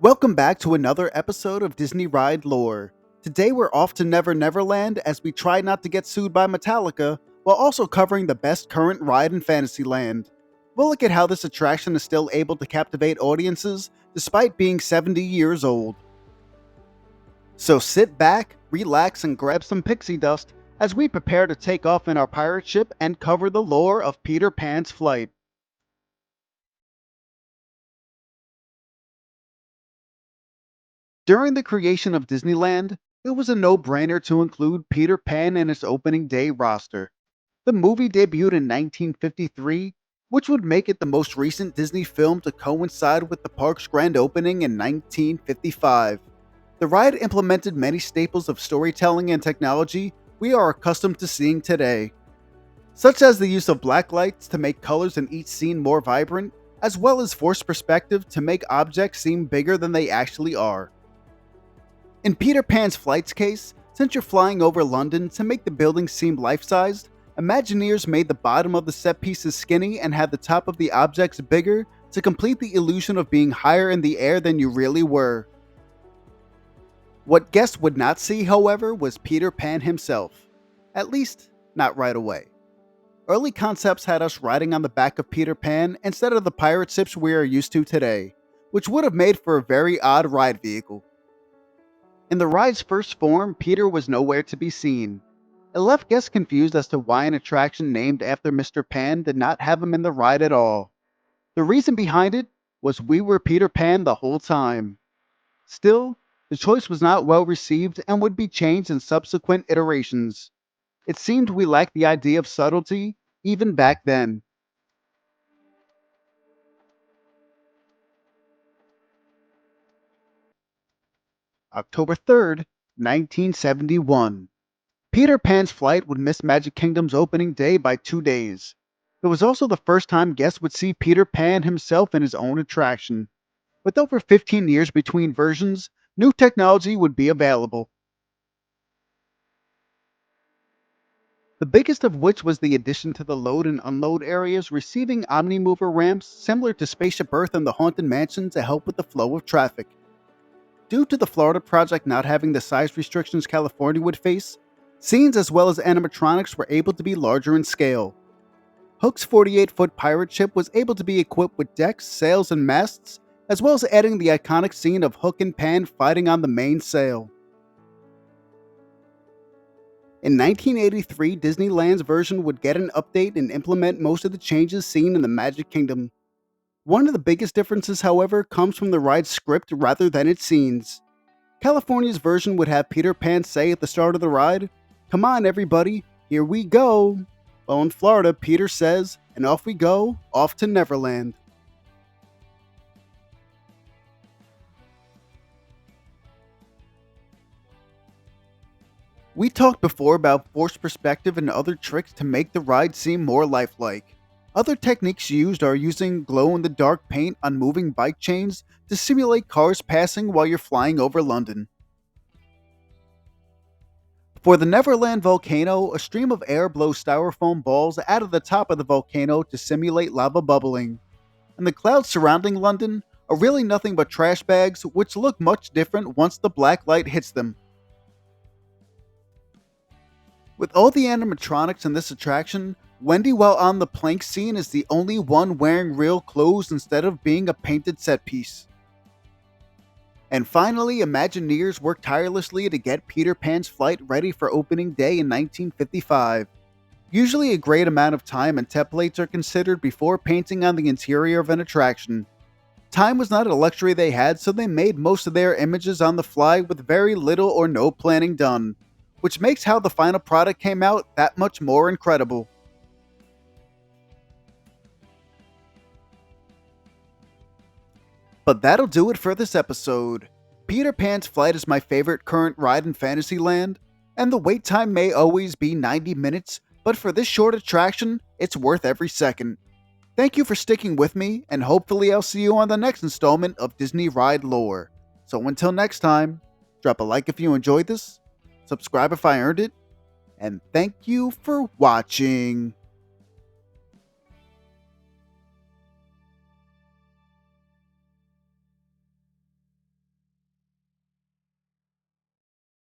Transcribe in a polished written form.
Welcome back to another episode of Disney Ride Lore. Today we're off to Neverland as we try not to get sued by Metallica, while also covering the best current ride in Fantasyland. We'll look at how this attraction is still able to captivate audiences despite being 70 years old. So sit back, relax, and grab some pixie dust as we prepare to take off in our pirate ship and cover the lore of Peter Pan's flight. During the creation of Disneyland, it was a no-brainer to include Peter Pan in its opening day roster. The movie debuted in 1953, which would make it the most recent Disney film to coincide with the park's grand opening in 1955. The ride implemented many staples of storytelling and technology we are accustomed to seeing today, such as the use of black lights to make colors in each scene more vibrant, as well as forced perspective to make objects seem bigger than they actually are. In Peter Pan's flight's case, since you're flying over London to make the buildings seem life-sized, Imagineers made the bottom of the set pieces skinny and had the top of the objects bigger to complete the illusion of being higher in the air than you really were. What guests would not see, however, was Peter Pan himself. At least, not right away. Early concepts had us riding on the back of Peter Pan instead of the pirate ships we are used to today, which would have made for a very odd ride vehicle. In the ride's first form, Peter was nowhere to be seen. It left guests confused as to why an attraction named after Mr. Pan did not have him in the ride at all. The reason behind it was we were Peter Pan the whole time. Still, the choice was not well received and would be changed in subsequent iterations. It seemed we lacked the idea of subtlety even back then. October 3rd, 1971. Peter Pan's flight would miss Magic Kingdom's opening day by 2 days. It was also the first time guests would see Peter Pan himself in his own attraction. With over 15 years between versions, new technology would be available. The biggest of which was the addition to the load and unload areas receiving Omnimover ramps similar to Spaceship Earth and the Haunted Mansion to help with the flow of traffic. Due to the Florida project not having the size restrictions California would face, scenes as well as animatronics were able to be larger in scale. Hook's 48-foot pirate ship was able to be equipped with decks, sails, and masts, as well as adding the iconic scene of Hook and Pan fighting on the main sail. In 1983, Disneyland's version would get an update and implement most of the changes seen in the Magic Kingdom. One of the biggest differences, however, comes from the ride's script rather than its scenes. California's version would have Peter Pan say at the start of the ride, "Come on everybody, here we go." While in Florida, Peter says, "And off we go, off to Neverland." We talked before about forced perspective and other tricks to make the ride seem more lifelike. Other techniques used are using glow-in-the-dark paint on moving bike chains to simulate cars passing while you're flying over London. For the Neverland volcano, a stream of air blows styrofoam balls out of the top of the volcano to simulate lava bubbling. And the clouds surrounding London are really nothing but trash bags, which look much different once the black light hits them. With all the animatronics in this attraction, Wendy while on the plank scene is the only one wearing real clothes instead of being a painted set piece. And finally, Imagineers worked tirelessly to get Peter Pan's flight ready for opening day in 1955. Usually a great amount of time and templates are considered before painting on the interior of an attraction. Time was not a luxury they had, so they made most of their images on the fly with very little or no planning done, which makes how the final product came out that much more incredible. But that'll do it for this episode. Peter Pan's flight is my favorite current ride in Fantasyland, and the wait time may always be 90 minutes, but for this short attraction, it's worth every second. Thank you for sticking with me, and hopefully I'll see you on the next installment of Disney Ride Lore. So until next time, drop a like if you enjoyed this, subscribe if I earned it, and thank you for watching.